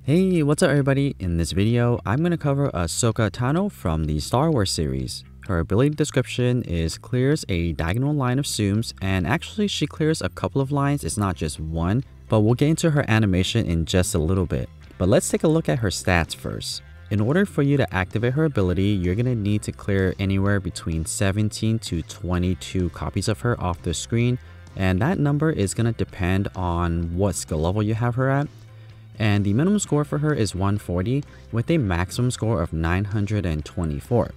Hey, what's up everybody? In this video, I'm going to cover Ahsoka Tano from the Star Wars series. Her ability description is clears a diagonal line of Tsums, and actually she clears a couple of lines, it's not just one, but we'll get into her animation in just a little bit. But let's take a look at her stats first. In order for you to activate her ability, you're going to need to clear anywhere between 17 to 22 copies of her off the screen, and that number is going to depend on what skill level you have her at. And the minimum score for her is 140 with a maximum score of 924.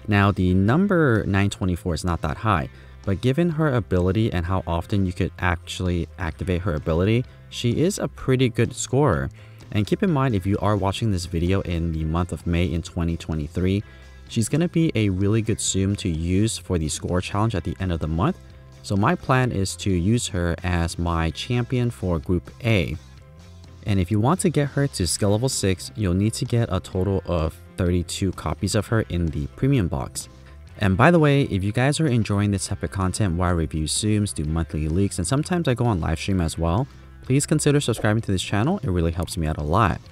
Now the number 924 is not that high, but given her ability and how often you could actually activate her ability, she is a pretty good scorer. And keep in mind, if you are watching this video in the month of May in 2023, she's going to be a really good Tsum to use for the score challenge at the end of the month. So my plan is to use her as my champion for Group A. And if you want to get her to skill level 6, you'll need to get a total of 32 copies of her in the premium box. And by the way, if you guys are enjoying this type of content where I review Tsums, do monthly leaks, and sometimes I go on live stream as well, please consider subscribing to this channel. It really helps me out a lot.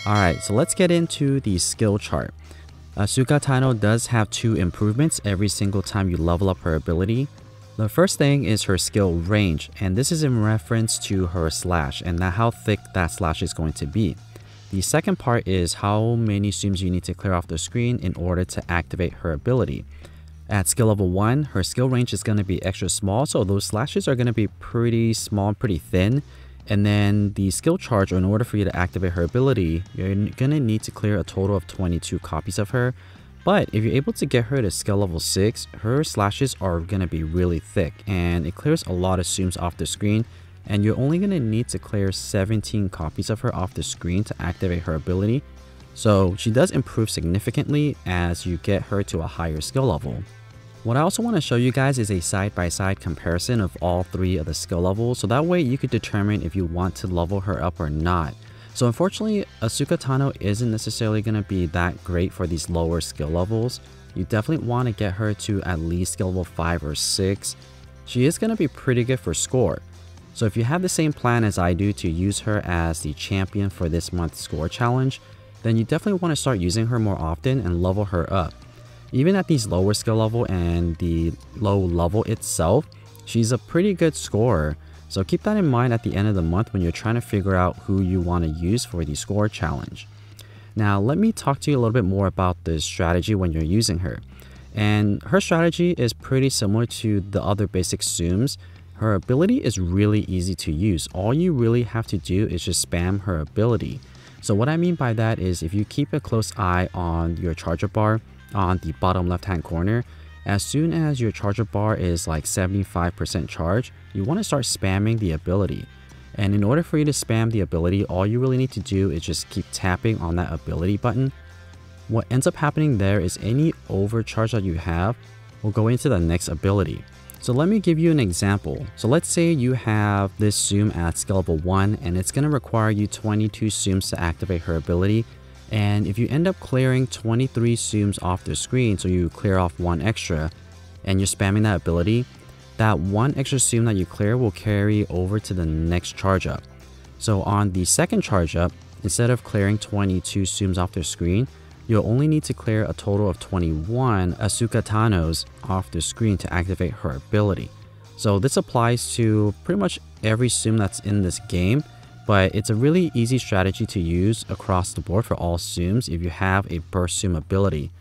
Alright, so let's get into the skill chart. Ahsoka Tano does have 2 improvements every single time you level up her ability. The first thing is her skill range, and this is in reference to her slash and how thick that slash is going to be. The second part is how many Tsums you need to clear off the screen in order to activate her ability. At skill level 1, her skill range is going to be extra small, so those slashes are going to be pretty small and pretty thin. And then the skill charge, in order for you to activate her ability, you're going to need to clear a total of 22 copies of her. But if you're able to get her to skill level 6, her slashes are going to be really thick and it clears a lot of Tsums off the screen, and you're only going to need to clear 17 copies of her off the screen to activate her ability. So she does improve significantly as you get her to a higher skill level. What I also want to show you guys is a side-by-side comparison of all 3 of the skill levels, so that way you could determine if you want to level her up or not. So unfortunately, Ahsoka Tano isn't necessarily going to be that great for these lower skill levels. You definitely want to get her to at least skill level 5 or 6. She is going to be pretty good for score. So if you have the same plan as I do to use her as the champion for this month's score challenge, then you definitely want to start using her more often and level her up. Even at these lower skill level and the low level itself, she's a pretty good scorer. So keep that in mind at the end of the month when you're trying to figure out who you want to use for the score challenge. Now let me talk to you a little bit more about the strategy when you're using her. And her strategy is pretty similar to the other basic Tsums. Her ability is really easy to use. All you really have to do is just spam her ability. So what I mean by that is if you keep a close eye on your charger bar on the bottom left hand corner, as soon as your charger bar is like 75% charged, you want to start spamming the ability. And in order for you to spam the ability, all you really need to do is just keep tapping on that ability button. What ends up happening there is any overcharge that you have will go into the next ability. So let me give you an example. So let's say you have this Tsum at skill level 1 and it's going to require you 22 Tsums to activate her ability. And if you end up clearing 23 Tsums off the screen, so you clear off 1 extra, and you're spamming that ability, that 1 extra Tsum that you clear will carry over to the next charge up. So on the second charge up, instead of clearing 22 Tsums off the screen, you'll only need to clear a total of 21 Ahsoka Tanos off the screen to activate her ability. So this applies to pretty much every Tsum that's in this game. But it's a really easy strategy to use across the board for all Tsums if you have a burst Tsum ability.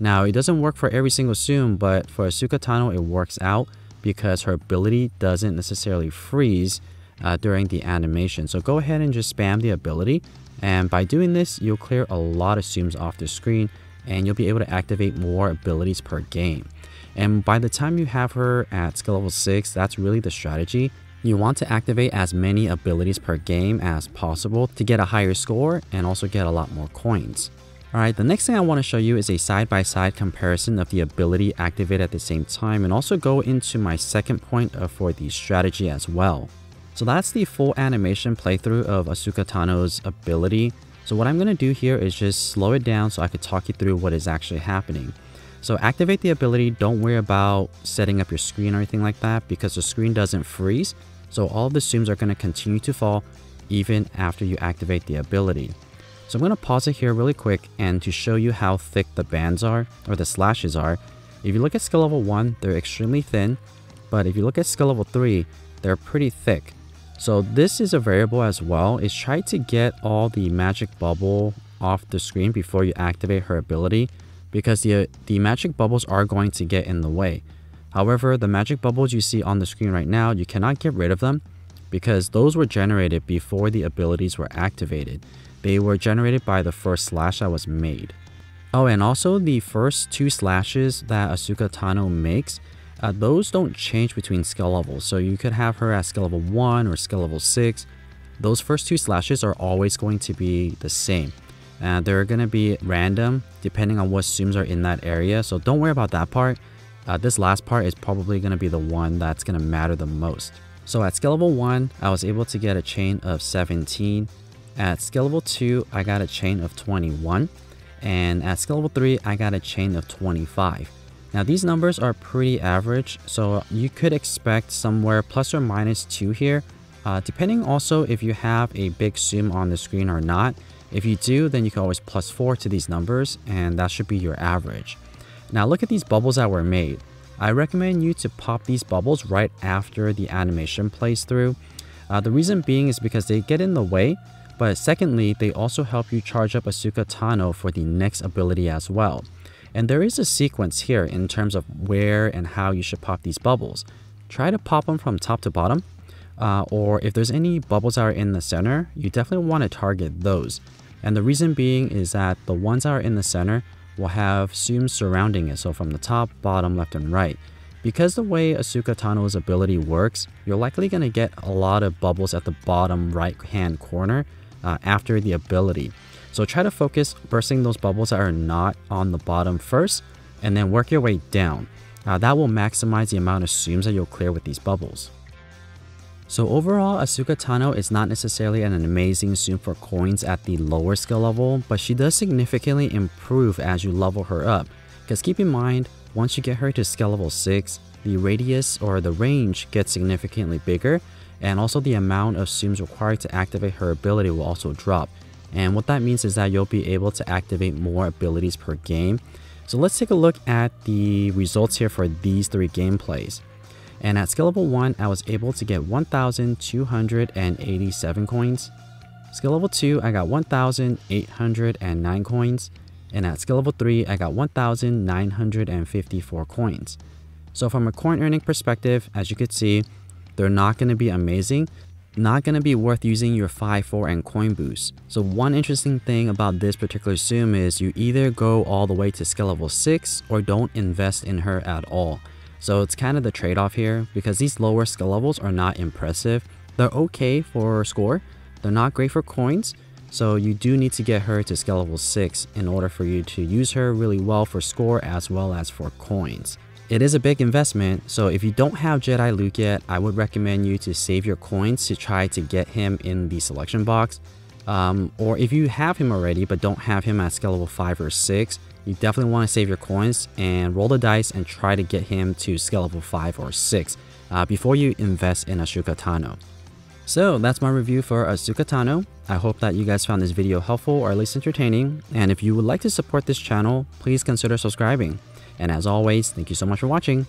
Now, it doesn't work for every single Tsum, but for Ahsoka Tano it works out because her ability doesn't necessarily freeze during the animation. So go ahead and just spam the ability, and by doing this, you'll clear a lot of Tsums off the screen and you'll be able to activate more abilities per game. And by the time you have her at skill level 6, that's really the strategy. You want to activate as many abilities per game as possible to get a higher score and also get a lot more coins. Alright, the next thing I want to show you is a side-by-side comparison of the ability activated at the same time, and also go into my second point for the strategy as well. So that's the full animation playthrough of Ahsoka Tano's ability. So what I'm going to do here is just slow it down so I could talk you through what is actually happening. So activate the ability, don't worry about setting up your screen or anything like that because the screen doesn't freeze. So all of the Tsums are going to continue to fall even after you activate the ability. So I'm going to pause it here really quick, and to show you how thick the bands are, or the slashes are. If you look at skill level 1, they're extremely thin, but if you look at skill level 3, they're pretty thick. So this is a variable as well, is try to get all the magic bubble off the screen before you activate her ability, because the magic bubbles are going to get in the way. However, the magic bubbles you see on the screen right now, you cannot get rid of them because those were generated before the abilities were activated. They were generated by the first slash that was made. Oh, and also the first 2 slashes that Ahsoka Tano makes, those don't change between skill levels. So you could have her at skill level 1 or skill level 6. Those first 2 slashes are always going to be the same. They're going to be random depending on what Tsums are in that area. So don't worry about that part. This last part is probably going to be the one that's going to matter the most. So at skill level 1, I was able to get a chain of 17. At skill level 2, I got a chain of 21. And at skill level 3, I got a chain of 25. Now these numbers are pretty average, so you could expect somewhere plus or minus 2 here, depending also if you have a big Tsum on the screen or not. If you do, then you can always plus 4 to these numbers, and that should be your average. Now look at these bubbles that were made. I recommend you to pop these bubbles right after the animation plays through. The reason being is because they get in the way, but secondly, they also help you charge up Ahsoka Tano for the next ability as well. And there is a sequence here in terms of where and how you should pop these bubbles. Try to pop them from top to bottom, or if there's any bubbles that are in the center, you definitely want to target those. And the reason being is that the ones that are in the center will have Tsums surrounding it, so from the top, bottom, left, and right. Because the way Ahsoka Tano's ability works, you're likely going to get a lot of bubbles at the bottom right hand corner after the ability. So try to focus bursting those bubbles that are not on the bottom first, and then work your way down. That will maximize the amount of Tsums that you'll clear with these bubbles. So overall, Ahsoka Tano is not necessarily an amazing Tsum for coins at the lower skill level, but she does significantly improve as you level her up. Because keep in mind, once you get her to skill level 6, the radius or the range gets significantly bigger, and also the amount of Tsums required to activate her ability will also drop. And what that means is that you'll be able to activate more abilities per game. So let's take a look at the results here for these 3 gameplays. And at skill level 1, I was able to get 1,287 coins. Skill level 2, I got 1,809 coins. And at skill level 3, I got 1,954 coins. So from a coin earning perspective, as you could see, they're not going to be amazing. Not going to be worth using your 5, 4, and coin boost. So one interesting thing about this particular Tsum is you either go all the way to skill level 6 or don't invest in her at all. So it's kind of the trade-off here, because these lower skill levels are not impressive. They're okay for score, they're not great for coins, so you do need to get her to skill level 6 in order for you to use her really well for score as well as for coins. It is a big investment, so if you don't have Jedi Luke yet, I would recommend you to save your coins to try to get him in the selection box. Or if you have him already but don't have him at skill level 5 or 6, you definitely want to save your coins and roll the dice and try to get him to skill level 5 or 6 before you invest in Ahsoka Tano. So that's my review for Ahsoka Tano. I hope that you guys found this video helpful or at least entertaining, and if you would like to support this channel, please consider subscribing. And as always, thank you so much for watching.